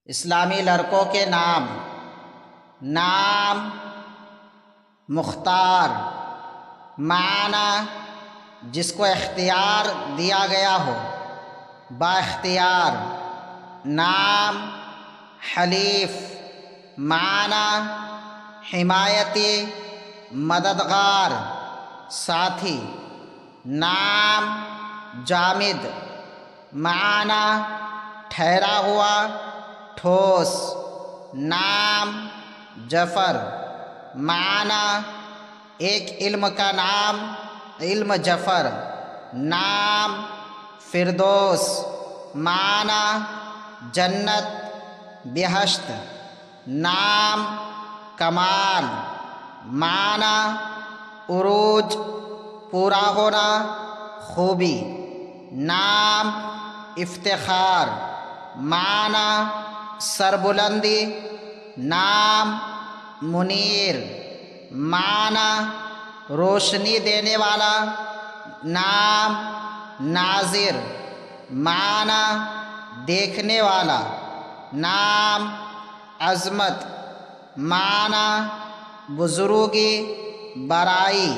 اسلامی لڑکوں کے نام: نام مختار، معنی جس کو اختیار دیا گیا ہو، با اختیار۔ نام حلیف، معنی حمایتی، مددگار، ساتھی۔ نام جامد، معنی ٹھہرا ہوا، ٹھوس۔ نام جعفر، معنی ایک علم کا نام، علم جعفر۔ نام فردوس، معنی جنت، بہشت۔ نام کمال، معنی عروج، پورا ہونا، خوبی۔ نام افتخار، معنی سربلندی۔ نام منیر، معنی روشنی دینے والا۔ نام ناظر، معنی دیکھنے والا۔ نام عظمت، معنی بزرگی، بڑائی۔